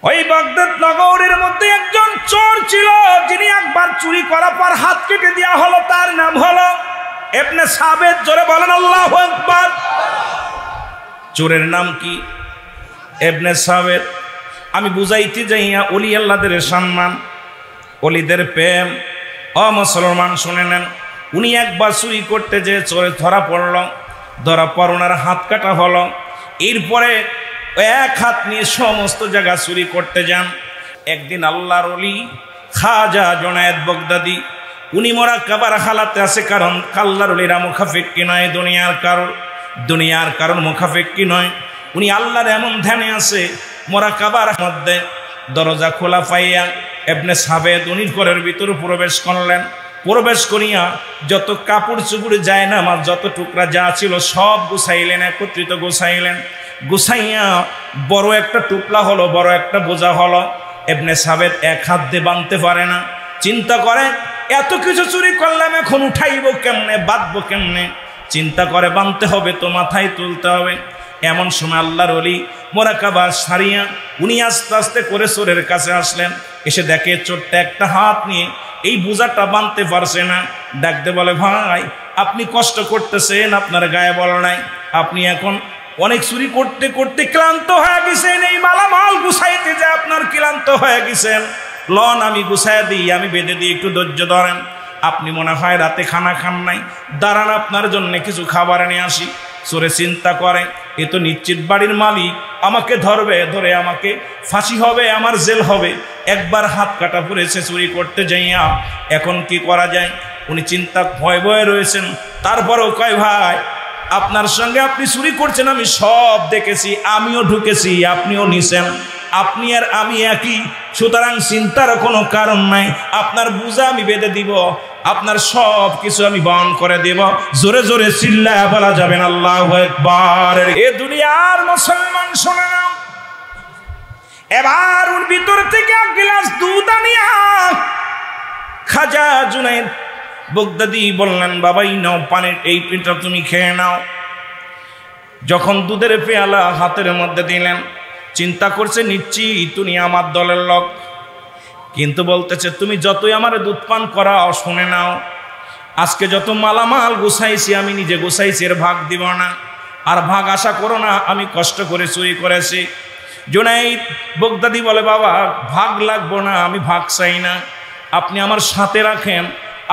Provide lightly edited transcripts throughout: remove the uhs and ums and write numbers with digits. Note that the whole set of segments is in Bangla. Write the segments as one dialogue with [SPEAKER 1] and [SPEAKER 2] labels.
[SPEAKER 1] ওই বাগদাদ নগরের মধ্যে একজন চোর ছিল, যিনি একবার চুরি করার পর হাত কেটে দেওয়া হলো। তার নাম হলো ইবনে সাবেত। জোরে বলেন আল্লাহু আকবার। চোরের নাম কি? ইবনে সাবেত। আমি বুঝাইতে যাইয়া ওলি আল্লাহদের সম্মান, ওলিদের প্রেম। ও মুসলমান শুনে নেন, উনি একবার চুরি করতে যে চোরে ধরা পড়ল, ধরা পর ওনার হাত কাটা হলো। এরপরে এক হাত নিয়ে সমস্ত জায়গা চুরি করতে যান। একদিন আল্লাহর ওলি খাজা জুনায়েদ বাগদাদি, উনি মুরাক্কাবার হালাতে আছে, কারণ আল্লাহর ওলিরা মুখাফিক্কি নয়, দুনিয়ার কারণ মুখাফিক্কি নয়। উনি আল্লাহর এমন ধ্যানে আছে, মুরাক্কাবার মধ্যে দরজা খোলা পাইয়া ইবনে সাবেত উনি ঘরের ভিতরে প্রবেশ করলেন। প্রবেশ করিয়া যত কাপড় চুপড় যায় না, আমার যত টুকরা যা ছিল সব গুছাইলেন, একত্রিত গুছাইলেন। গুছাইয়া বড় একটা টুকলা হলো, বড় একটা বোঝা হলো। ইবনে সাবেত এক হাত দিয়ে বাঁধতে পারে না। চিন্তা করে এত কিছু চুরি করলাম, এখন উঠাইব কেমনে, বাঁধবো কেমনে? চিন্তা করে বাঁধতে হবে তো, মাথায় তুলতে হবে। এমন সময় আল্লাহর ওলি মুরাকাবা সারিয়া উনি আস্তে আস্তে করে চোরের কাছে আসলেন। এসে দেখে চোরটা একটা হাত নিয়ে এই বোঝাটা বাঁধতে পারছে না। ডাকতে বলে, ভাই আপনি কষ্ট করতেছেন, আপনার গায়ে বল নাই, আপনি এখন অনেক চুরি করতে করতে ক্লান্ত হয়ে গেছেন, এই মালামাল গুছাইতে যে আপনার ক্লান্ত হয়ে গেছেন, লন আমি গুছাই দিই, আমি বেঁধে দিই, একটু ধৈর্য ধরেন। আপনি মনে হয় রাতে খানা খান নাই, দাঁড়ান আপনার জন্য কিছু খাবার নিয়ে আসি। চোরে চিন্তা করে, এ তো নিশ্চিত বাড়ির মালিক, আমাকে ধরবে, ধরে আমাকে ফাঁসি হবে, আমার জেল হবে। একবার হাত কাটা পড়েছে চুরি করতে যাইয়া, এখন কি করা যায়? উনি চিন্তা ভয় ভয়ে রয়েছেন। তারপরেও কয়, ভাই আপনার সঙ্গে আপনি চুরি করছেন, আমি সব দেখেছি, আমিও ঢুকেছি, আপনিও নিছেন, আপনি আর আমি একই, সুতরাং চিন্তার কোনো কারণ নাই। আপনার বোঝা আমি বেঁধে দিব, আপনার সব কিছু আমি বহন করে দেব। জোরে জোরে চিল্লায়া বলা যাবেন আল্লাহু আকবার। এ দুনিয়ার মুসলমান শোনে নাও, এবার ওর ভিতর থেকে এক গ্লাস দুধ আনিয়া খাজা জুনায়েদ বাগদাদি বললেন, বাবাই নাও পানির এই পিঠা তুমি খেয়ে নাও। যখন দুধের পেয়ালা হাতের মধ্যে দিলেন, চিন্তা করছে নিশ্চিত তুমি আমার দলের লোক, কিন্তু বলতেছে তুমি যতই আমার দুধ পান করাও, শুনে নাও, আজকে যত মালামাল গুছাইছি আমি নিজে গুছাইছি, এর ভাগ দিব না, আর ভাগ আশা করো না, আমি কষ্ট করে চুরি করেছি। জুনায়েদ বাগদাদি বলে, বাবা ভাগ লাগবো না, আমি ভাগ চাই না, আপনি আমার সাথে রাখেন,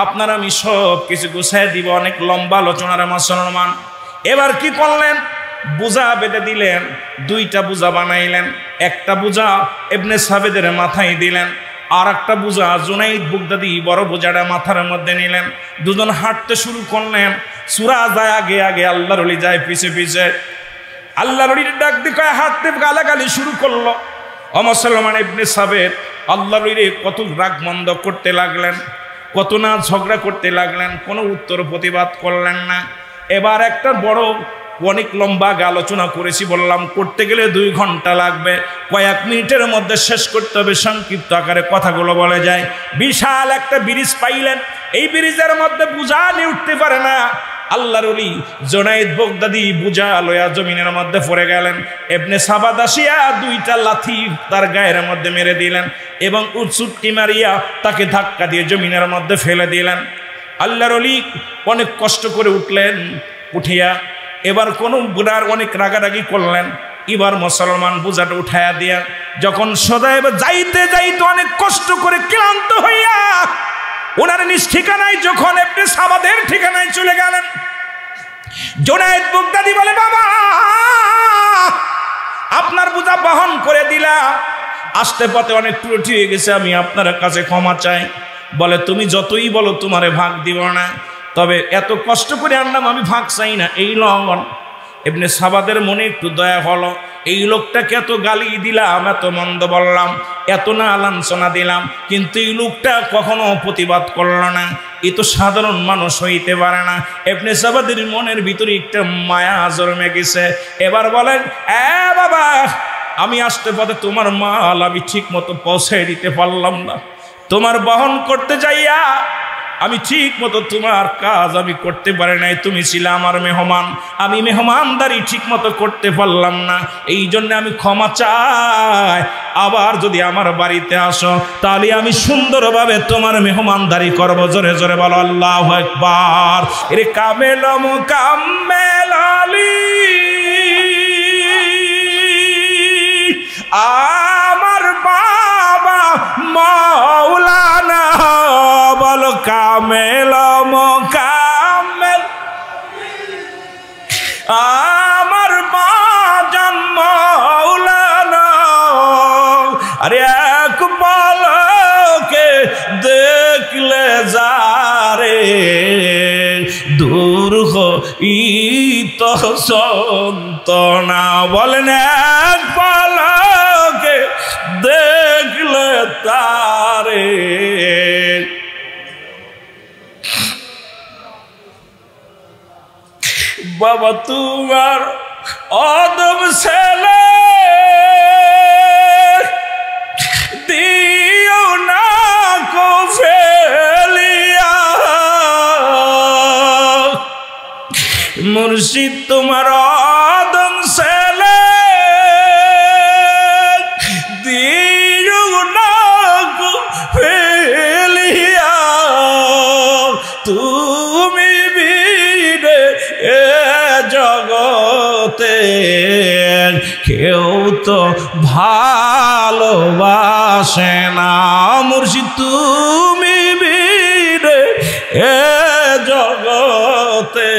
[SPEAKER 1] আপনার আমি সব কিছু গুছাই দিব। অনেক লম্বা আলোচনার মুসলমান। এবার কি করলেন? বোঝা বেঁধে দিলেন, দুইটা বোঝা বানাইলেন। একটা বোঝা ইবনে সাবেদের মাথায় দিলেন, আর একটা বোঝা জুনায়েদ বাগদাদি বড় বোঝাটা মাথার মধ্যে নিলেন। দুজন হাঁটতে শুরু করলেন। সূরা যায় আগে আগে, আল্লাহর ওলি যায় পিছে পিছে। আল্লাহর ওলির ডাক দিয়ে হাঁটতে গালাগালি শুরু করলো। ও মুসলমান, ইবনে সাবেদ আল্লাহর ওলিরে কত রাগ মন্দ করতে লাগলেন, কত না ঝগড়া করতে লাগলেন, কোনো উত্তর প্রতিবাদ করলেন না। এবার একটা বড় অনেক লম্বা আলোচনা করেছি, বললাম করতে গেলে 2 ঘন্টা লাগবে, কয়েক মিনিটের মধ্যে শেষ করতে হবে, সংক্ষিপ্ত আকারে কথাগুলো বলে যায়। বিশাল একটা ব্রিজ পাইলেন, এই ব্রিজের মধ্যে বোঝা নিয়ে উঠতে পারে না। আল্লাহর ওলি জুনায়েদ বাগদাদি বোঝা লয়া জমিনের মধ্যে পড়ে গেলেন। ইবনে সাবাদ আসিয়া 2টা লাথি তার গায়ের মধ্যে মেরে দিলেন এবং উৎসুটকি মারিয়া তাকে ধাক্কা দিয়ে জমিনের মধ্যে ফেলে দিলেন। আল্লাহর ওলি অনেক কষ্ট করে উঠলেন, উঠিয়া এবার কোনো বুড়ার অনেক রাগারাগি করলেন। এবার মুসলমান বোঝাটা উঠাইয়া দিয়া যখন সদা এবার যাইতে যাইতে অনেক কষ্ট করে ক্লান্ত হইয়া ওনার নিজ ঠিকানায় যখন ইবনে সাবাদের ঠিকানায় চলে গেলেন, জুনায়েদ বাগদাদি বলে, বাবা আপনার বোঝা বহন করে দিলা, আসতে পথে অনেক ত্রুটি হয়ে গেছে, আমি আপনার কাছে ক্ষমা চাই। বলে, তুমি যতই বলো তোমারে ভাগ দিব না, তবে এত কষ্ট করে আনলাম, আমি ভাগ চাই না, এই লঙ্ঘন। ইবনে সাবাদের মনে একটু দয়া হলো, এই লোকটাকে এত গালি দিলাম, এত মন্দ বললাম, এত না লাঞ্ছনা দিলাম, কিন্তু এই লোকটা কখনো প্রতিবাদ করলো না, এ তো সাধারণ মানুষ হইতে পারে না। ইবনে সাবাদের মনের ভিতরে একটা মায়া জন্মে গেছে। এবার বলেন, বাবা আমি আসতে পথে তোমার মাল আমি ঠিক মতো পৌঁছে দিতে পারলাম না, তোমার বহন করতে যাইয়া আমি ঠিক মতো তোমার কাজ আমি করতে পারি নাই, তুমি ছিলে আমার মেহমান, আমি মেহমানদারি ঠিক মতো করতে পারলাম না, এই জন্য আমি ক্ষমা চাই, আবার যদি আমার বাড়িতে আসো তাহলে আমি সুন্দরভাবে তোমার মেহমানদারি করব। জোরে জোরে বলো আল্লাহু আকবার। এরে কামেল মুকাম্মেল আলী আমার বাবা মাওলানা, বলো কামেল মুকাম্মেল আমার বাজান মাওলানা। আরে এক পলকে দেখলে যারে দূর হইত সন্তনা, বলেন এক পলকে দেখলে তারে। বাবা তোমার আদম ছেলে দিও না কো ফেলিয়া, মুর্শিদ তোমার আদম ছেলে দিও না কো ফেলিয়া, তুমি বিনে এ জগতে কেউ তো ভালোবাসে না, মুর্শিদ তুমি বিনে এ জগতে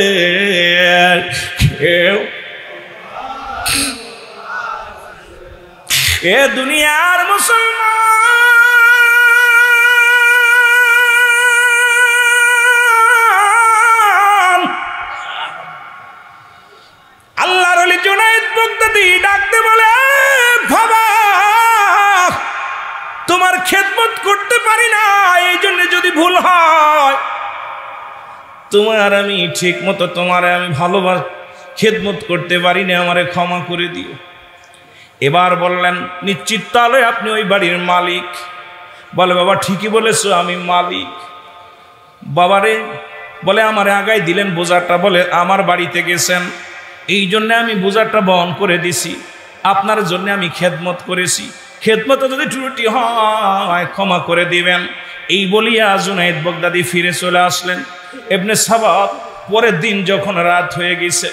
[SPEAKER 1] কেউ। এ দুনিয়ার মুসলমান আল্লাহর ওলি জুনায়েদ বাগদাদী ডাকতে বলে, বাবা তোমার খেদমত করতে পারি না, এই জন্য যদি ভুল হয় তোমার আমি ঠিক মতো তোমারে আমি ভালোবাস খেদমত করতে পারি না, আমারে ক্ষমা করে দিও। এবার বললেন, নিশ্চিত তাহলে আপনি ওই বাড়ির মালিক? বলে, বাবা ঠিকই বলেছো, আমি মালিক। বাবারে বলে, আমারে আগাই দিলেন বোঝাটা, বলে আমার বাড়িতে গেছেন এই জন্য আমি বোঝাটা বহন করে দিছি, আপনার জন্য আমি খেদমত করেছি, খেদমতে যদি ত্রুটি হয় ক্ষমা করে দিবেন। এই বলিয়া জুনায়েদ বাগদাদী ফিরে চলে আসলেন। ইবনে সাবাব পরের দিন যখন রাত হয়ে গেছে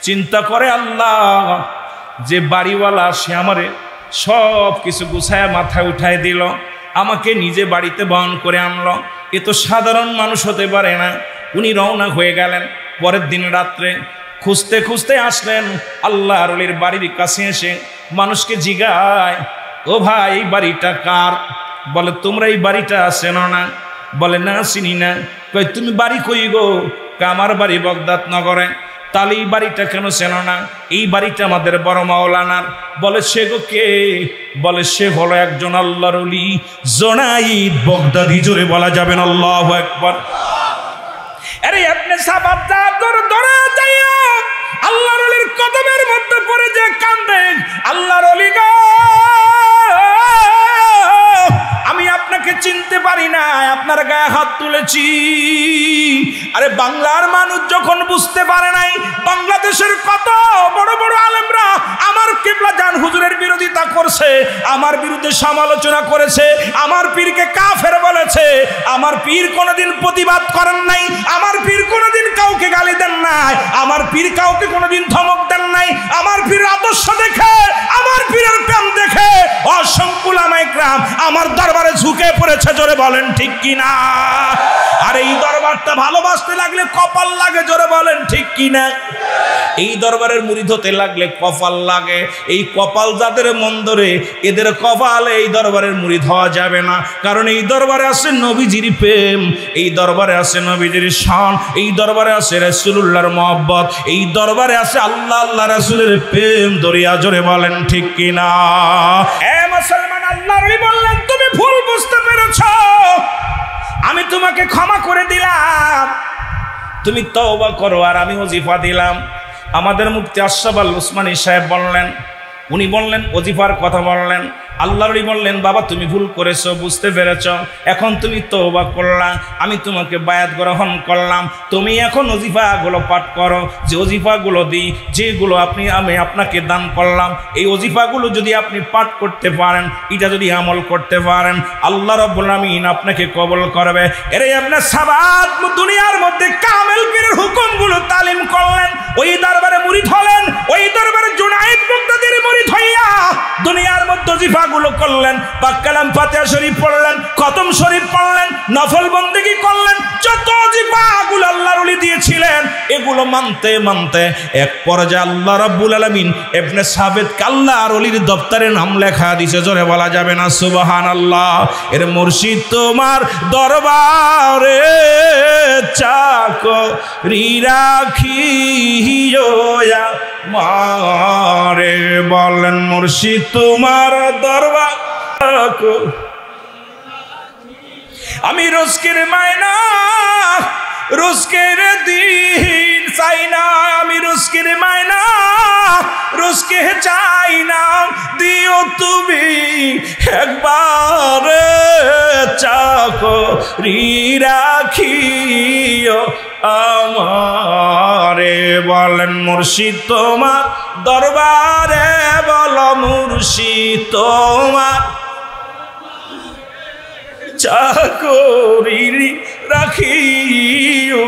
[SPEAKER 1] চিন্তা করে, আল্লাহ যে বাড়িওয়ালা সে আমারে সব কিছু গুছায় মাথায় উঠায় দিল, আমাকে নিজে বাড়িতে বহন করে আনলো, এ তো সাধারণ মানুষ হতে পারে না। উনি রওনা হয়ে গেলেন। পরের দিন রাত্রে খুঁজতে খুঁজতে আসলেন আল্লাহর ওলির বাড়ির কাছে। এসে মানুষকে জিগায়, ও ভাই এই বাড়িটা কার? বলে, তোমরা এই বাড়িটা চেনো না? বলে, না চিনি না। কই তুমি বাড়ি কই গো? আমার বাড়ি বাগদাদ নগরে। তাহলে এই বাড়িটা কেন চেনো না? এই বাড়িটা আমাদের বড় মাওলানার। বলে, সে গো কে? বলে, সে হলো একজন আল্লাহর ওলি জুনায়েদ বাগদাদী। জোরে বলা যাবেন আল্লাহু আকবার। আরে ইবনে সাবাব ধরে যাইয়া আল্লাহর ওলির কদমের মধ্যে পড়ে যে কান্দে, আল্লাহর ওলি গো আমি আপনাকে চিনতে পারি না, আপনার গায়ে হাত তুলেছি। আরে বাংলার মানুষ যখন বুঝতে পারে নাই বাংলাদেশের কত বড় বড় আলেমরা আমার কিবলা জান হুজুরের বিরোধিতা করছে, আমার বিরুদ্ধে সমালোচনা করেছে, আমার পীরকে কাফের বলেছে, আমার পীর কোনোদিন প্রতিবাদ করেন নাই, আমার পীর কোনোদিন কাউকে গালি দেন নাই, আমার পীর কাউকে কোনোদিন ধমক দেন নাই, আমার পীর আদর্শ দেখে, আমার পীরের প্রেম দেখে অসংখ্য উলামায়ে কেরাম আমার দরবারে ঝুঁকে পড়েছে। জোরে বলেন ঠিক কিনা? আর এই দরবারটা ভালোবাসতে লাগলে কপাল লাগে। জোরে বলেন ঠিক কিনা? এই দরবারের মুরিদ হতে লাগলে কপাল লাগে। এই কপাল যাদের মন্দরে, এদের কপালে এই দরবারের মুরিদ হওয়া যাবে না। কারণ এই দরবারে আছে নবীজির প্রেম, এই দরবারে আছে নবীজির শান, এই দরবারে আছে রাসূলুল্লাহর মহব্বত, এই দরবারে আছে আল্লাহ আল্লাহ রাসূলের প্রেম দরিয়া। জোরে বলেন ঠিক কিনা? এ মুসলমান, আল্লাহর ওলি বললেন, তুমি ভুল বুঝতে পেরেছো, আমি তোমাকে ক্ষমা করে দিলাম, তুমি তওবা করো আর আমি ওজিফা দিলাম। আমাদের মুফতি আশরাফ আল উসমানী সাহেব বললেন, উনি বললেন, ওজিফার কথা বললেন। আল্লাহর ওলি বললেন, বাবা তুমি ভুল করেছো, বুঝতে পেরেছ, এখন তুমি তওবা করলা, আমি তোমাকে বায়াত গ্রহণ করলাম, তুমি এখন ওজিফাগুলো পাঠ করো। যে ওজিফাগুলো দিই, যেগুলো আমি আপনাকে দান করলাম, এই ওজিফাগুলো যদি আপনি পাঠ করতে পারেন, এটা যদি আমল করতে পারেন, আল্লাহ রাব্বুল আমিন আপনাকে কবুল করবে। এর আপনার সাবাত দুনিয়ার মধ্যে কামেল পীরের হুকুমগুলো তালিম করলেন, ওই দরবারে মুরিদ হলেন, ওই দরবারে জুনায়েদ বাগদাদীর মুরিদ হইয়া দুনিয়ার মধ্যে ওজিফাগুলো করলেন, পাক কালাম ফাতিহা শরীফ পড়লেন, খতম শরীফ পড়লেন, নফল বন্দেগী করলেন, যত ওজিফাগুলো আল্লাহর ওলি দিয়েছিলেন এগুলো মানতে মানতে এক পর্যায়ে আল্লাহ রাব্বুল আলামিন ইবনে সাবিত আল্লাহর ওলির দপ্তরে নাম লেখা দিয়েছে। জোরে বলা যাবে না সুবহানাল্লাহ। এর মুর্শিদ তোমার দরবারে চাকরি রাখিও মারে, বলেন মুর্শিদ তোমার দরবার আমি রোজকের মায়না রোজকের দিন চাই না, আমি রোজকের মায়না রোজকে চাই না, দিও তুমি একবার চাকরি রাখিও আমারে, বলেন মুর্শিদ তোমার দরবারে, বল মুর্শিদ তোমার চাকরি রাখিও।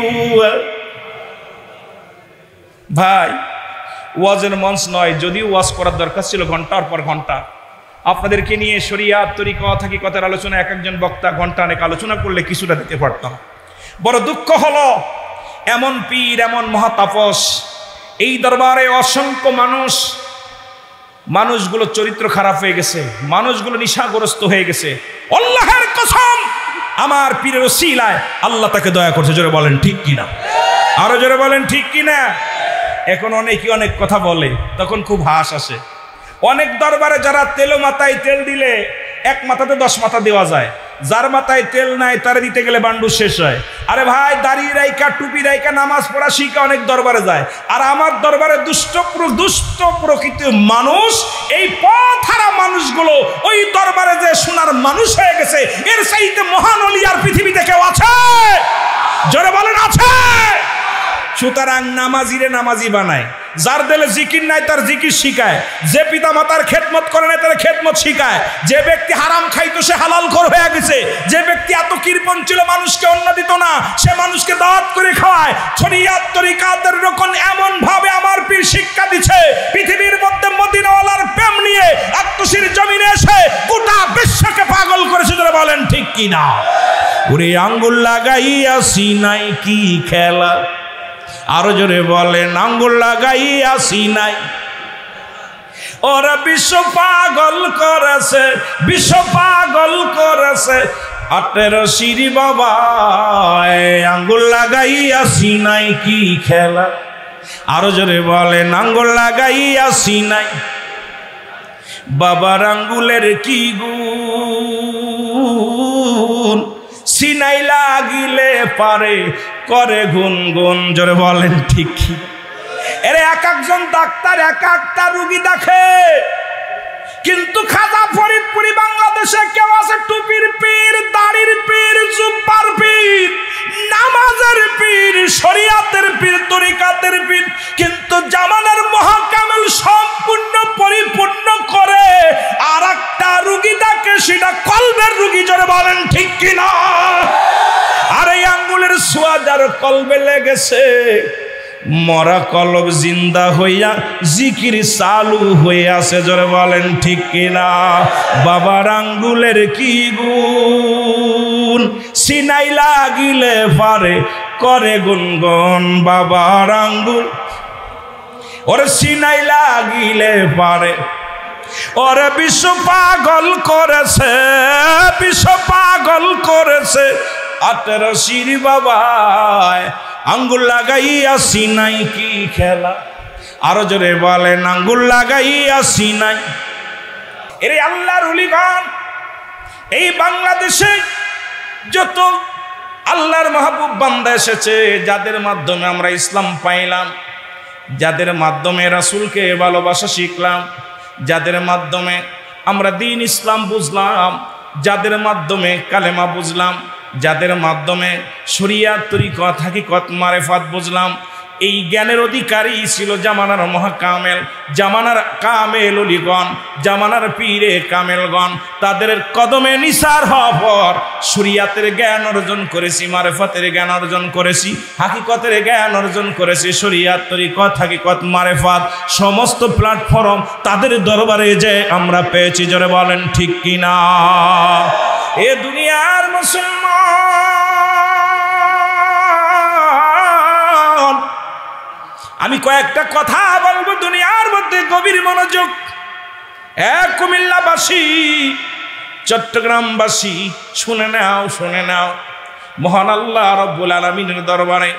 [SPEAKER 1] ভাই ওয়াজের মঞ্চ নয়, যদিও ওয়াজ করার দরকার ছিল ঘন্টার পর ঘন্টা। আপনাদেরকে নিয়ে শরিয়াত তরিকত হাকিকতের আলোচনা এক একজন বক্তা ঘন্টা অনেক আলোচনা করলে কিছুটা দিতে পারতাম। বড় দুঃখ হলো এমন পীর, এমন মহাতাপস, এই দরবারে অসংখ্য মানুষগুলো চরিত্র খারাপ হয়ে গেছে, মানুষগুলো নেশাগ্রস্ত হয়ে গেছে। আল্লাহর কসম, আমার পীরের ওসিলায় আল্লাহ তাকে দয়া করছে। জোরে বলেন ঠিক কিনা, আরো জোরে বলেন ঠিক কিনা। এখন অনেকে অনেক কথা বলে, তখন খুব হাস আসে। অনেক দরবারে যারা তেলো মাথায় তেল দিলে এক মাথাতে 10 মাথা দেওয়া যায়, যার মাথায় তেল নাই তারে দিতে গেলে বান্ডু শেষ হয়। আরে ভাই, দাড়ি রাইকা টুপি রাইকা নামাজ পড়া শিখা অনেক দরবারে যায়, আর আমার দরবারে দুষ্ট প্রকৃতির মানুষ, এই পথহারা মানুষগুলো ওই দরবারে যে সোনার মানুষ হয়ে গেছে। এর চাইতে মহান ওলি আর পৃথিবীতে কেউ আছে? জোরে বলেন আছে? সুতরাং নামাজিরে নামাজি বানায়, যার দিলে জিকির নাই তার জিকির শিখায়, যে পিতা মাতার খেদমত করে নাই তার খেদমত শিখায়, যে ব্যক্তি হারাম খাইতো সে হালাল খোর হয়ে গেছে, যে ব্যক্তি এত কৃপণ ছিল মানুষকে অন্ন দিত না সে মানুষকে দাওয়াত করে খাওয়ায়। শরিয়াত তরিকাতের রকম এমন ভাবে আমার পীর শিক্ষা দিচ্ছে, পৃথিবীর মধ্যে মদিনাওয়ালার প্রেম নিয়ে আত্মশির জমিনে এসে গোটা বিশ্বকে পাগল করেছে। যারা বলেন ঠিক কিনা। ওরে আঙ্গুল লাগাইয়া সিনাই কি খেলা, আরো জোরে বলেন আঙ্গুল লাগাইয়া সিনাই, ওরা বিশ্ব পাগল করেছে, বিশ্ব পাগল করেছে। 18 সিঁড়ি বাবা আঙ্গুল লাগাইয়া সিনাই কি খেলা, আরো জোরে বলেন আঙ্গুল লাগাইয়া সিনাই। বাবার আঙ্গুলের কি গুণ, সিনাই লাগিলে পারে করে গুনগুন। জোরে বলেন ঠিক কি। এর এক একজন ডাক্তার এক একটা রুগী দেখে, কিন্তু খাজা ফরিদপুরি বাংলাদেশে কেউ আছে টুপির পীর, দাড়ির পীর, জুব্বার পীর, নামাজের পীর, শরিয়াতের পীর, তরিকাতের পীর, কিন্তু জামানের মহাকামেল সম্পূর্ণ পরিপূর্ণ করে আর একটা রুগী দেখে, সেটা কলবের রুগী। জোরে বলেন ঠিক কিনা। আর এই আঙ্গুলের ছোঁয়া যার কলবে লেগেছে, মরা কলব জিন্দা হইয়া জিকির চালু হয়ে আছে। জোরে বলেন ঠিক কিনা। বাবার আঙ্গুলের কি গুণ, সিনাই লাগিলে পারে করে গুনগুন। বাবার আঙ্গুল ওরে সিনাই লাগিলে পারে, ওরে বিশ্ব পাগল করেছে, বিশ্ব পাগল করেছে। 18 সিঁড়ি বাবায় আঙ্গুল লাগাইয়া সিনাই কি খেলা, আরো জোরে বলেন আঙ্গুল লাগাইয়া সিনাই। এর আল্লাহর ওলিগণ এই বাংলাদেশে যত আল্লাহর মাহবুব বান্দা এসেছে, যাদের মাধ্যমে আমরা ইসলাম পাইলাম, যাদের মাধ্যমে রাসূলকে ভালোবাসা শিখলাম, যাদের মাধ্যমে আমরা দ্বীন ইসলাম বুঝলাম, যাদের মাধ্যমে কালেমা বুঝলাম, যাদের মাধ্যমে শরিয়াত তরিকত হাকিকত মারিফাত বুঝলাম, এই জ্ঞানের অধিকারী ছিল জামানার মহাকামেল, জামানার কামেল ওলিগণ, জামানার পীরে কামেলগণ। তাদের কদমে নিসার হওয়ার পর শরিয়াতের জ্ঞান অর্জন করেছি, মারিফাতের জ্ঞান অর্জন করেছি, হাকিকতের জ্ঞান অর্জন করেছি। শরিয়াত তরিকত হাকিকত মারিফাত সমস্ত প্ল্যাটফর্ম তাদের দরবারে যে আমরা পেয়েছি। জোরে বলেন ঠিক কিনা? এ দুনিয়ার মুসলমান, আমি কয়েকটা কথা বলবো দুনিয়ার মধ্যে, গভীর মনোযোগ। এক কুমিল্লাবাসী, চট্টগ্রামবাসী, শুনে নাও, শুনে নাও। মহান আল্লাহ রব্বুল আলামিনের দরবারে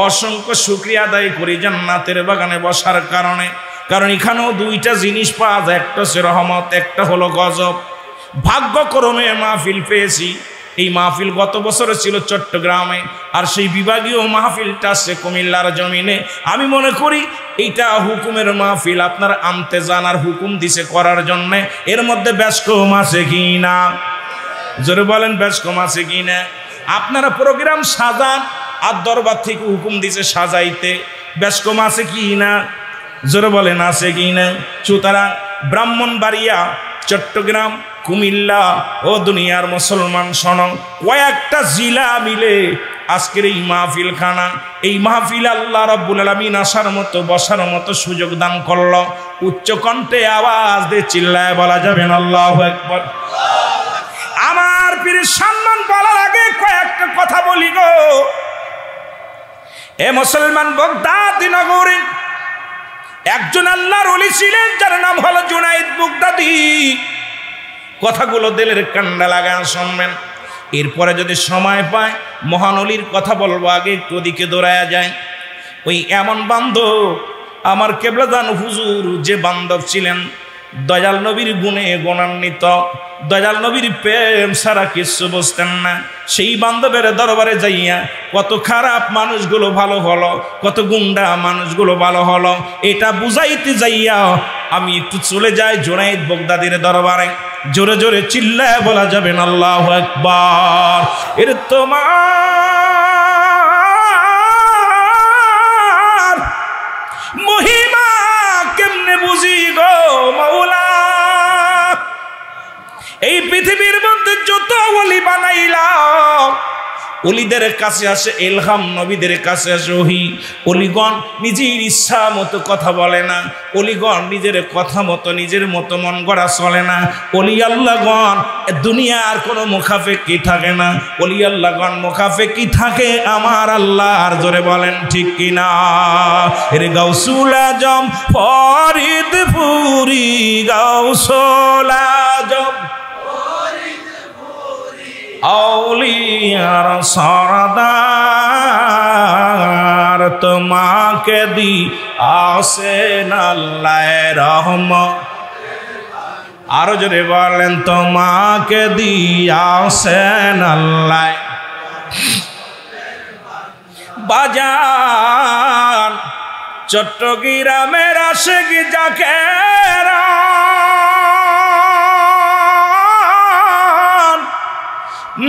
[SPEAKER 1] অসংখ্য শুকরিয়া আদায় করি জান্নাতের বাগানে বসার কারণে। কারণ এখানেও দুইটা জিনিস পাওয়া যায়, একটা হচ্ছে রহমত, একটা হলো গজব। ভাগ্যক্রমে মাহফিল পেয়েছি। এই মাহফিল গত বছরে ছিল চট্টগ্রামে, আর সেই বিভাগীয় মাহফিলটা আছে কুমিল্লার জমিনে। আমি মনে করি এইটা হুকুমের মাহফিল, আপনারা আনতে যান আর হুকুম দিছে করার জন্যে। এর মধ্যে বেশ কম আছে কি না? জোরে বলেন বেশ কম আছে কি না? আপনারা প্রোগ্রাম সাজান আর দরবার থেকে হুকুম দিছে সাজাইতে, বেশ কম আছে কি না? জোরে বলেন আছে কি না? সুতরাং ব্রাহ্মণবাড়িয়া, চট্টগ্রাম, কুমিল্লা ও দুনিয়ার মুসলমান শোনো, কয়েকটা জিলা মিলে আজকের এই মাহফিল খানা, এই মাহফিল আল্লাহ রাব্বুল আলামিন আসার মতো বসার মতো সুযোগ দান করলো। উচ্চ কণ্ঠে আওয়াজ দিয়ে চিল্লায় বলা যাবে না আল্লাহু আকবার। আমার পীরের সম্মান বলার আগে কয়েকটা কথা বলি গো। এ মুসলমান, বাগদাদি নগরে একজন আল্লাহর ওলি ছিলেন, যার নাম হলো জুনায়েদ বাগদাদি। কথাগুলো দিলের কান্ডা লাগান শুনবেন। এরপরে যদি সময় পায় মহান ওলির কথা বলবো, আগে একটু ওদিকে দৌড়ায়া যায়। ওই এমন বান্ধব আমার কেবলাদান হুজুর, যে বান্ধব ছিলেন দয়াল নবীর গুণে গুণান্বিত, দয়াল নবীর প্রেম সারা কিছু বুঝতেন না। সেই বান্ধবের দরবারে যাইয়া কত খারাপ মানুষগুলো ভালো হলো, কত গুন্ডা মানুষগুলো ভালো হলো, এটা বুঝাইতে যাইয়া আমি একটু চলে যাই জুনায়েদ বাগদাদির দরবারে। জোরে জোরে চিল্লায় বলা যাবেন আল্লাহু আকবার। এর তোমার মহিমা কেমনে বুঝি গো মাওলা? এই পৃথিবীর মধ্যে যত ওলি বানাইলাম, ওলিদের কাছে আসে ইলহাম, নবীদের কাছে আসে ওহী। ওলিগণ নিজের ইচ্ছা মতো কথা বলে না, ওলিগণ নিজের কথা মতো নিজের মতো মন গড়া চলে না। ওলি আল্লাহগণ দুনিয়ার কোনো মুখাফেকি থাকে না, ওলি আল্লাহগণ মুখাফেকি থাকে আমার আল্লাহর। জোরে বলেন ঠিক কিনা? এর গাউসুল আজম ফরিদপুরি, গাউসুল আজম আউলিয়ার সরদার, তোমাকে দি আসেন আল্লাহ রহমত। আরো জোরে বলেন, তোমাকে দি আসেন আল্লাহ। বাজান চট্টগ্রামের আশিক জাকেরা,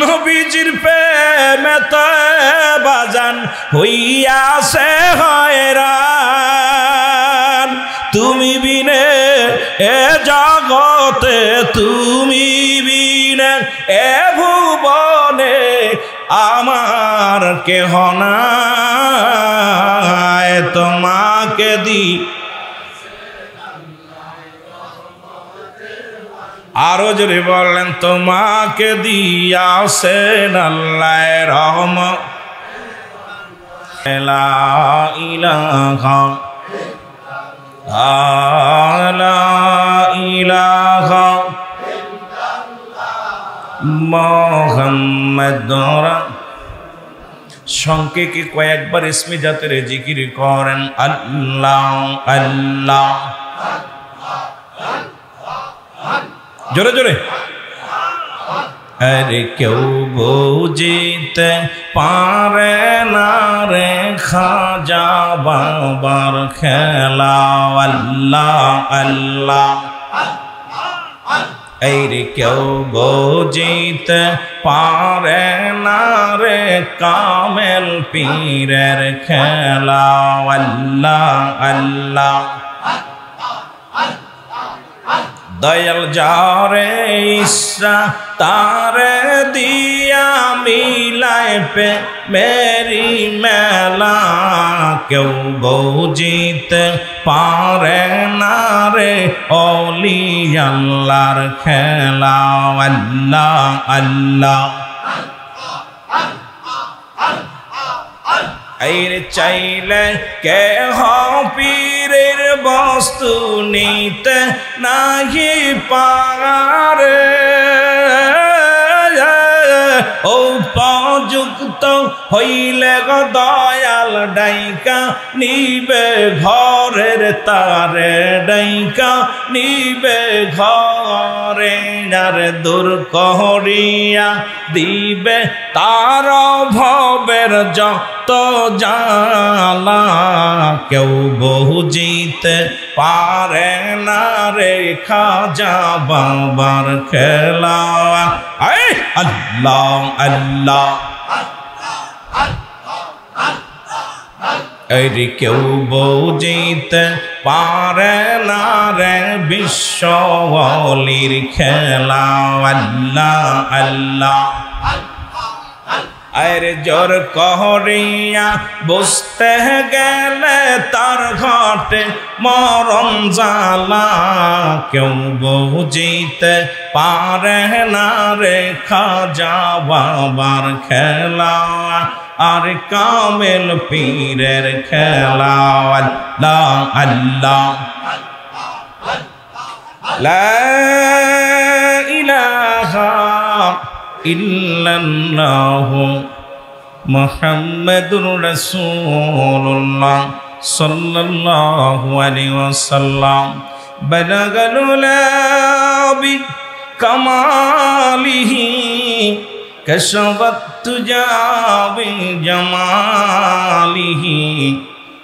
[SPEAKER 1] নবীজির প্রেমেতে বাজান হইয়াছে হয়রান। তুমি বিনে এ জগতে, তুমি বিনে এ ভুবনে আমার কেহ নাই। তোমাকে দি আরো জোরে বললেন, তোমাকে দিয়াছেন আল্লাহ রহমত। লা ইলাহা লা ইলাহা মুহাম্মাদুর। সংক্ষেপে কয়েকবার ইসমে জাতের জিকির করেন, আল্লাহ আল্লাহ। জোরে জোরে। আরে কেউ বুঝিতে পারে না রে খাজা বাবার খেলা। আল্লাহ আল্লাহ এই রে কেউ বুঝিতে পারে না রে কামেল পীরের খেলা আল্লাহ আল্লাহ দয়াল যারে ইচ্ছা তারে দিয়া মিলায় পে মেরি মেলা কেউ বুঝিতে পারে না রে ওলি আল্লাহর খেলা আল্লাহ আল্লাহ আইরে চাইলে কে পীরের বস্তু নিতে নাহি পারে উপযুক্ত হইলে গো দয়াল ডাইকা নিবে ঘরের তারে ডাইকা নিবে ঘরে আর দূর করিয়া দিবে তার ভবের যত জালা কেউ বুঝিতে পারে না রে খাজা বাবার খেলা আল্লাহ আল্লাহ এই কেউ বুঝিতে পারে না রে বিশ্বলির খেলা আল্লাহ আল্লাহ আরে জোর করিয়া বুঝতে গেলে তার ঘটে মরণ জ্বালা কেউ বুঝিতে পারে না রে খাজা বাবার খেলা আর কামেল পীরের খেলা আল্লাহ আল্লাহ লা ইলাহা ইল্লাল্লাহু মুহাম্মাদুর রাসূলুল্লাহ সাল্লাল্লাহু আলাইহি ওয়াসাল্লাম বালাগাল উলাবি কামালিহি কাশাফাত তুজাবি জামালিহি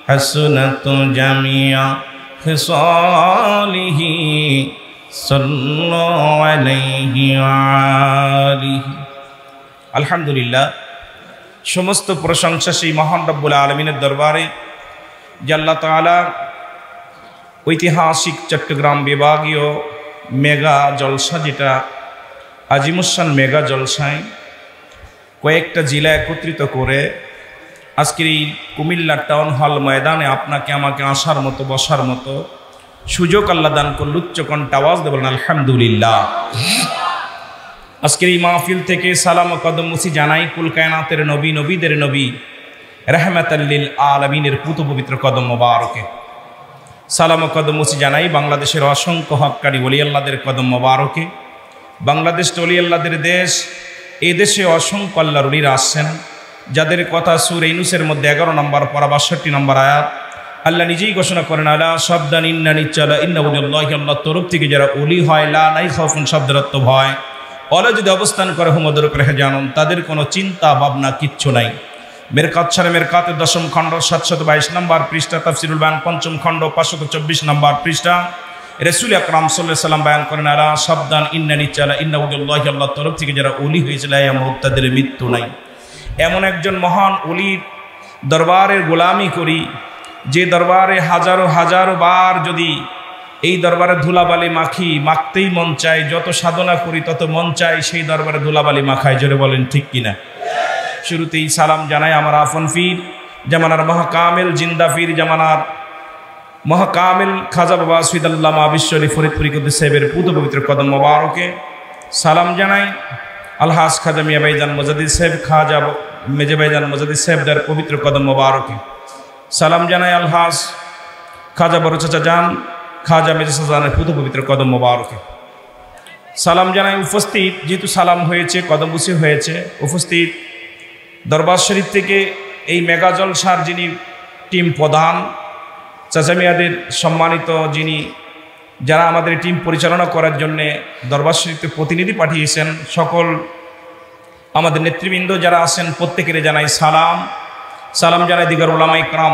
[SPEAKER 1] হাসনাতু জামিয়া খিসালিহি সাল্লাল্লাহু আলাইহি ওয়া আলিহি আলহামদুলিল্লাহ সমস্ত প্রশংসা সেই মহান রব্বুল আলামিনের দরবারে যে আল্লাহ তাআলা ঐতিহাসিক চট্টগ্রাম বিভাগীয় মেগা জলসা যেটা আজিমুসান মেগা জলসায় কয়েকটা জেলা একত্রিত করে আজকের এই কুমিল্লা টাউন হল ময়দানে আপনাকে আমাকে আসার মতো বসার মতো সুযোগ আল্লাহ দান করল। উচ্চকণ্ঠ আওয়াজ দিয়ে বলেন আলহামদুলিল্লাহ। আজকের এই মাহফিল থেকে সালাম ও কদম মুসি জানাই কুল কায়নাতের নবী নবীদের নবী রাহমাতাল লিল আলামিনের পুত পবিত্র কদম মোবারকে। সালাম ও কদম মুসি জানাই বাংলাদেশের অসংখ্য হক্কানি ওলি আল্লাহদের কদম মোবারকে। বাংলাদেশ ওলি আল্লাহদের দেশ, এই দেশে অসংখ্য আল্লাহর ওলিরা আসছেন যাদের কথা সূরা ইউনূসের মধ্যে 11 নম্বর পারা 62 নম্বর আয়াত আল্লাহ নিজেই ঘোষণা করেন আলা শব্দান ইন্না নিচ্চালা ইন্না উলিল্লাহি আল্লাহর তরফ থেকে যারা ওলি হয় লা নাই খাউফুন শব্দের অর্থ ভয়, ওরা যদি অবস্থান করে হুমদর করে জানুন তাদের কোনো চিন্তা ভাবনা কিচ্ছু নাই। মেরকাত সারে মেরকাতের 10ম খণ্ড 722 নম্বর পৃষ্ঠা তাফসিরুল বায়ান 5ম খণ্ড 524 নম্বর পৃষ্ঠা রাসূল আকরাম সাল্লাল্লাহু আলাইহি ওয়াসাল্লাম বয়ান করেন আলা শব্দান ইন্না নিচ্চালা ইন্না উলিল্লাহি আল্লাহর তরফ থেকে যারা ওলি হয়েছিল তাদের মৃত্যু নাই। এমন একজন মহান ওলির দরবারের গোলামি করি যে দরবারে হাজারো হাজারো বার যদি এই দরবারে ধুলাবালি মাখতেই মন চায়, যত সাধনা করি তত মন চায় সেই দরবারে ধুলাবালি মাখায়। জোরে বলেন ঠিক কিনা? শুরুতেই সালাম জানাই আমার আফন পীর জামানার মহাকামেল জিন্দা পীর জামানার মহাকামেল খাজা বাবা সৈয়দুল্লামা বিশ্বলি ফরিদপুরি কুদ্দুস সাহেবের পুত পবিত্র কদম মোবারকে। সালাম জানাই আলহাজ খাজা মিয়া ভাইজান মুজাদ্দিদ সাহেব খাজা মেজে ভাইজান মুজাদ্দিদ সাহেবদের পবিত্র কদম মোবারকে। সালাম জানাই আলহাজ খাজা বড় চাচা জান খাজা মেজে চাচানের পুত পবিত্র কদম মোবারকে। সালাম জানাই উপস্থিত, যেহেতু সালাম হয়েছে কদম বুসি হয়েছে, উপস্থিত দরবার শরীফ থেকে এই মেগা জলসার যিনি টিম প্রধান চাচা মিয়াদের সম্মানিত যিনি যারা আমাদের টিম পরিচালনা করার জন্যে দরবার শরীফে প্রতিনিধি পাঠিয়েছেন, সকল আমাদের নেতৃবৃন্দ যারা আছেন প্রত্যেকের জানাই সালাম। সালাম জানাই দিগার উলামা ইকরাম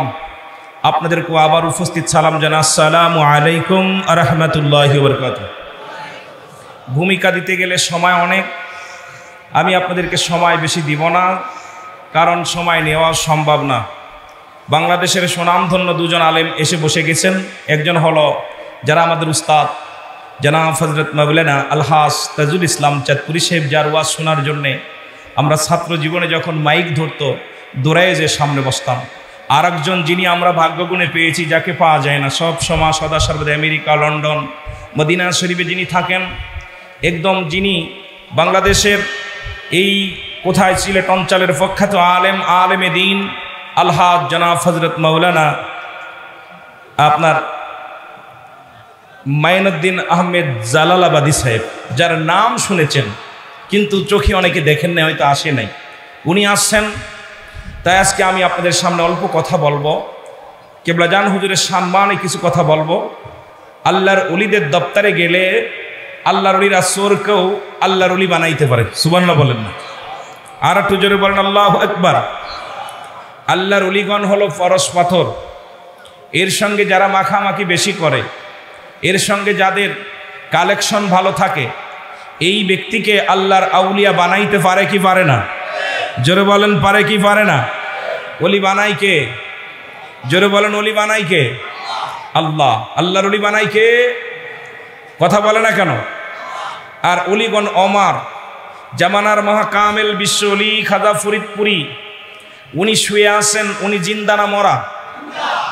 [SPEAKER 1] আপনাদেরকে আবার উপস্থিত সালাম জানা, আসসালামু আলাইকুম ওয়া রাহমাতুল্লাহি ওয়া বারাকাতুহু। ভূমিকা দিতে গেলে সময় অনেক, আমি আপনাদেরকে সময় বেশি দিব না, কারণ সময় নেওয়া সম্ভব না। বাংলাদেশের সুনামধন্য দুজন আলেম এসে বসে গেছেন। একজন হলো যারা আমাদের উস্তাদ জনাব হযরত মাওলানা আলহাজ তাজুল ইসলাম চাঁদপুরি সাহেব, যার ওয়াজ শোনার জন্যে আমরা ছাত্র জীবনে যখন মাইক ধরতো দৌড়ায় যে সামনে বসতাম। আর একজন যিনি আমরা ভাগ্যগুণে পেয়েছি, যাকে পাওয়া যায় না, সব সময় সদা সর্বদা আমেরিকা, লন্ডন, মদিনা শরীফে যিনি থাকেন, একদম যিনি বাংলাদেশের এই কোথায় সিলেট অঞ্চলের প্রখ্যাত আলেমে দ্বীন আলহাজ জনাব হযরত মাওলানা আপনার মাইনুদ্দিন আহমেদ জালালাবাদী সাহেব, যার নাম শুনেছেন কিন্তু চোখে অনেকে দেখেন না, হয়তো আসে নাই, উনি আসছেন। তাই আজকে আমি আপনাদের সামনে অল্প কথা বলবো, কেবলাজান হুজুরের সম্মানে কিছু কথা বলবো। আল্লাহর ওলিদের দপ্তরে গেলে আল্লাহর ওলিরা চোরকেও আল্লাহর ওলি বানাইতে পারে, সুবহানাল্লাহ বলেন না? আর একটু জোরে বলেন আল্লাহু আকবার। আল্লাহর ওলিগণ হলো ফরস পাথর, এর সঙ্গে যারা মাখামাখি বেশি করে, এর সঙ্গে যাদের কালেকশন ভালো থাকে, এই ব্যক্তিকে আল্লাহর আউলিয়া বানাইতে পারে কি পারে না? জোরে বলেন পারে কি পারে না? ওলি বানাই কে? জোরে বলেন ওলি বানাই কে? আল্লাহ। আল্লাহর ওলি বানাই কে? কথা বলে না কেন? আর ওলিগণ অমার জামানার মহাকামেল বিশ্ব ওলি খাজা ফরিদপুরি, উনি শুয়ে আছেন, উনি জিন্দানা মরা?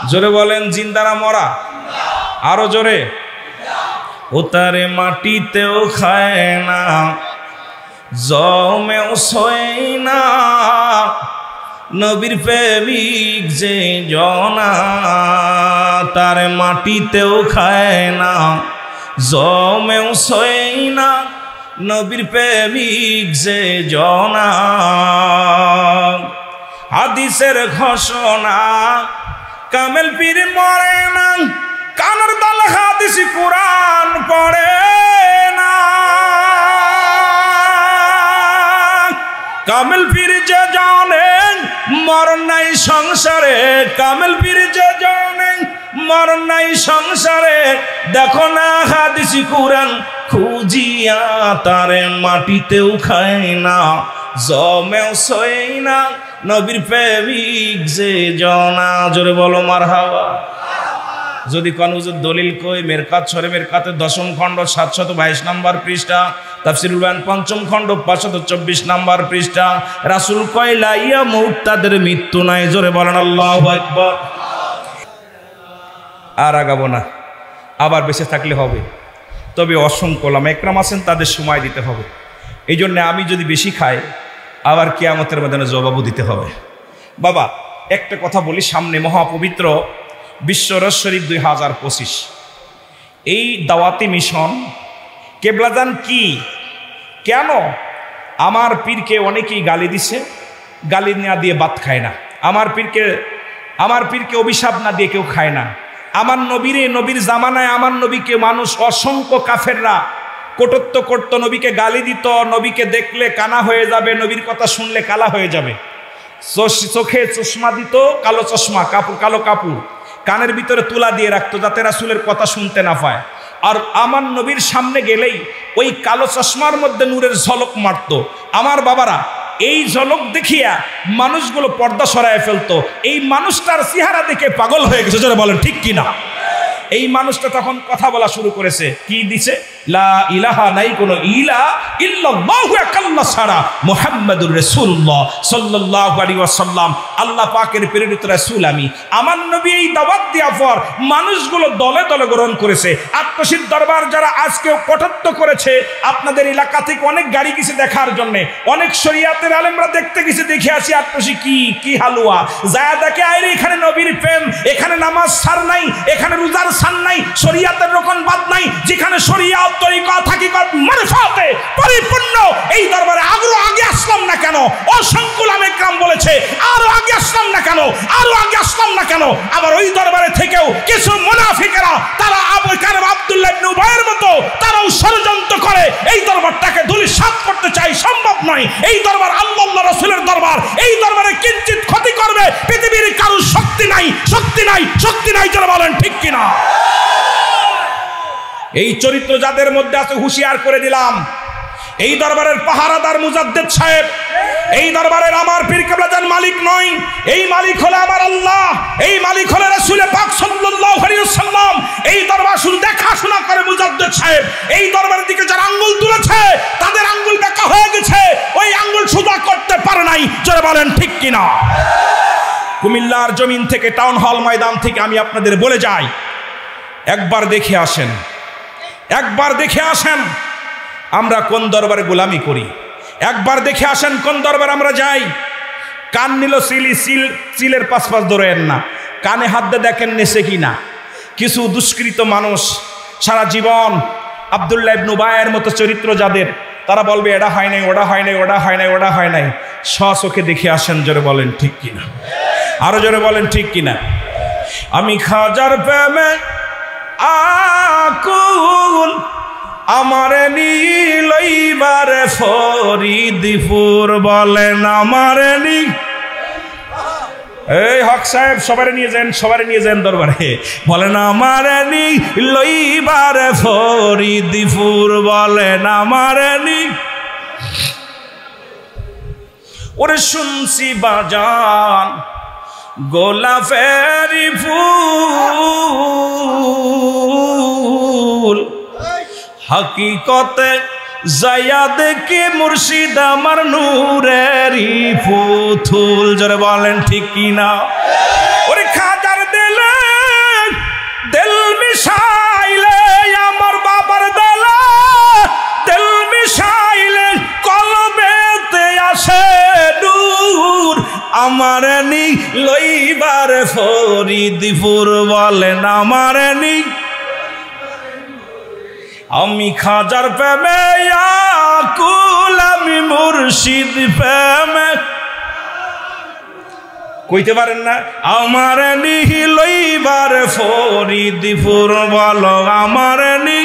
[SPEAKER 1] জোরে বলেন জিন্দানা মরা, আরো জোরে। ও তারে মাটিতেও খায় না, জমেও সয় না, নবীর প্রেমিক যে জনা, তারে মাটিতেও খায় না, জমেও সয় না, নবীর প্রেমিক যে জনা। হাদিসের ঘোষণা কামেল পীর মরে না, কানের তাল হাদিস কুরআন পড়ে না। কামেল পীর যে জানেন মরণ নাই সংসারে, কামেল পীর যে জানেন মরণ নাই সংসারে, দেখো না হাদিস কুরআন খুঁজিয়া, তারে মাটিতেও খায় না, জমেও সয় না, নবীর প্রেমিক যে জনা। জোরে বলো মারহাবা। যদি কোন হুজুর দলিল কই, মেরকাত সরে মেরকাতের 10ম খণ্ড 722 নম্বর পৃষ্ঠা, তাফসীরুল বায়ান 5ম খণ্ড 524 নম্বর পৃষ্ঠা, রাসূল কয় লা ইয়ামুত, তাদের মৃত্যু নাই। জোরে বলেন আল্লাহু আকবার। আর আগাবো না, আবার বেঁচে থাকলে হবে, তবে অসংখ্য ওলামা একরাম আছেন, তাদের সময় দিতে হবে। এই জন্য আমি যদি বেশি খাই, আবার কিয়ামতের ময়দানে জবাবও দিতে হবে। বাবা একটা কথা বলি, সামনে মহাপবিত্র বিশ্ব রস শরীফ 2025, এই দাওয়াতি মিশন কেবলাজান কি, কেন আমার পীরকে অনেকেই গালি দিছে, গালি না দিয়ে ভাত খায় না, আমার পীরকে অভিশাপ না দিয়ে কেউ খায় না, আমার নবীর জামানায় আমার নবীকে মানুষ অসংখ্য কাফেররা কটুত্ব করত, নবীকে গালি দিত, নবীকে দেখলে কানা হয়ে যাবে, নবীর কথা শুনলে কালা হয়ে যাবে, চোখে চশমা দিত, কালো চশমা, কালো কাপড় কানের ভিতরে তুলা দিয়ে রাখতো, যাতে রাসূলের কথা শুনতে না পায়। আর আমার নবীর সামনে গেলেই ওই কালো চশমার মধ্যে নূরের ঝলক মারত। আমার বাবারা এই ঝলক দেখিয়া মানুষগুলো পর্দা সরায় ফেলতো। এই মানুষটার চেহারা দেখে পাগল হয়ে গেছে, যারা বলেন ঠিক কিনা। এই মানুষটা তখন কথা বলা শুরু করেছে, কি দিছে? লা ইলাহা, নাই কোনো ইলা ইল্লাল্লাহু আকাল্লা ছাড়া, মুহাম্মাদুর রাসূলুল্লাহ সাল্লাল্লাহু আলাইহি ওয়াসাল্লাম আল্লাহ পাকের প্রেরিত রাসূল আমি। আমার নবী এই দাওয়াত দেওয়ার পর মানুষগুলো দলে দলে গ্রহণ করেছে। আত্মশীল দরবার যারা আজকেও কটাক্ষ করেছে, আপনাদের এলাকা থেকে অনেক গাড়ি গেছে দেখার জন্য, অনেক শরীয়তের আলেমরা দেখতে গেছে, দেখে আসি আত্মশী কি হালুয়া যায় দেখে আইরে, এখানে নবীর প্রেম, এখানে নামাজ সার নাই, এখানে রোজার সার নাই, শরীয়তের রকম বাদ নাই, যেখানে শরীয়ত তরিকত হাকিকত মারফাতে পরিপূর্ণ। এই দরবারে আগে আসলাম না কেন? অসংখ্য উলামা একরাম বলেছে আরো আগে আসলাম না কেন, আরো আগে আসলাম না কেন? আবার ওই দরবারে থেকেও কিছু মুনাফিকেরা, তারা আব্দুল্লাহ ইবনে উবাইয়ের মতো তারাও ষড়যন্ত্র করে এই দরবারটাকে ধূলিসাৎ করতে চাই, সম্ভব নয়। এই দরবার আল্লাহ রাসূলের দরবার, এই দরবারে কিঞ্চিত ক্ষতি করবে পৃথিবীর কারো শক্তি নাই, শক্তি নাই, শক্তি নাই, যারা বলেন ঠিক কিনা। এই চরিত্র যাদের মধ্যে আছে হুঁশিয়ার করে দিলাম। এই দরবারের পাহারাদার মুজাদ্দেদ সাহেব, এই দরবারের আমার পীর কেবলা জান মালিক নয়, এই মালিক হলো আমার আল্লাহ, এই মালিক হলো রাসূল পাক সাল্লাল্লাহু আলাইহি ওয়াসাল্লাম। এই দরবার শুধু দেখাশোনা করে মুজাদ্দেদ সাহেব। এই দরবারের দিকে যারা আঙ্গুল তুলেছে তাদের আঙ্গুল বেঁকা হয়ে গেছে, ওই আঙ্গুল সোজা করতে পারে নাই, যারা বলেন ঠিক কিনা। কুমিল্লার জমিন থেকে, টাউন হল ময়দান থেকে আমি আপনাদের বলে যাই, একবার দেখে আসেন, একবার দেখে আসেন আমরা কোন দরবারে গোলামি করি। একবার দেখে আসেন কোন দরবার আমরা যাই। কান নিল সিলের পাশ ধরেন না, কানে হাত দিয়ে দেখেন নেছে কিনা। কিছু দুষ্কৃত মানুষ সারা জীবন আব্দুল্লাহ ইবনে উবাইয়ের মতো চরিত্র যাদের, তারা বলবে এটা হয় নাই, ওটা হয় নাই, ওটা হয় নাই, ওটা হয় নাই। স্বচোখে দেখে আসেন, জোরে বলেন ঠিক কিনা, আরো জোরে বলেন ঠিক কিনা। আমি খাজার প্রেমে আকুল, আমারে নীলইবারে ফরিদপুর, বলেন আমারে নি। এই হক সাহেব সবারে নিয়ে যান, সবারে নিয়ে যান দরবারে, বলেন আমারে নীলইবারে ফরিদপুর, বলেন আমারে নি। ওরে শুনছি বাজান গোলাপেরি ফুল, হাকিকতে যাইয়া দেখি মুর্শিদ আমার নূরেরই পুতুল, জোরে বলেন ঠিক কিনা। ওরে খাজার দিলে দিল মিশাইলে, আমার বাবার দিলে দিল মিশাইলে, কলবেতে আসে নূর, আমার নি লইবার ফরিদপুর, বলেন আমার নি। আমি খাজার প্রেমে আকুল, আমি মুর্শিদ প্রেমে, কইতে পারেন না, আমার নি লইবার ফরিদপুর, বলো আমার নি।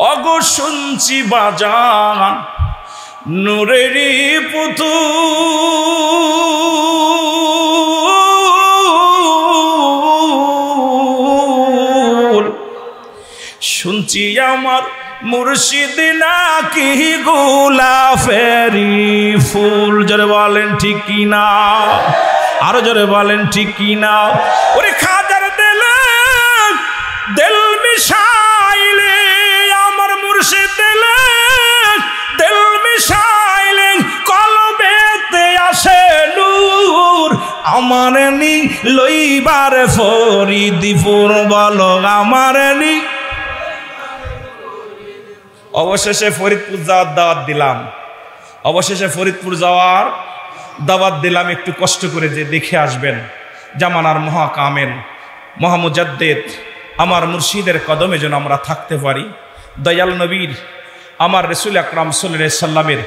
[SPEAKER 1] অগো শুনছি বাজান নূরেরই পুতুল, শুনছি আমার মুর্শিদ নাকি গোলাপেরি ফুল, জোরে বলেন ঠিক কিনা, আরো জোরে বলেন ঠিক কিনা। ওরে খাজার দিলে দিল মিশাইলে, আমার মুর্শিদ দিলে দিল মিশাইলে, কলবেতে আসে নূর, আমার নি লইবার ফরিদপুর, বলো আমার নি। অবশেষে ফরিদপুর যাওয়ার দাওয়াত দিলাম, অবশেষে ফরিদপুর যাওয়ার দাওয়াত দিলাম। একটু কষ্ট করে যে দেখে আসবেন জামানার মহাকামেল মহামুজাদ্দেদ আমার মুর্শিদের কদমে যেন আমরা থাকতে পারি। দয়াল নবীর আমার রাসূল আকরাম সাল্লাল্লাহু আলাইহি সাল্লামের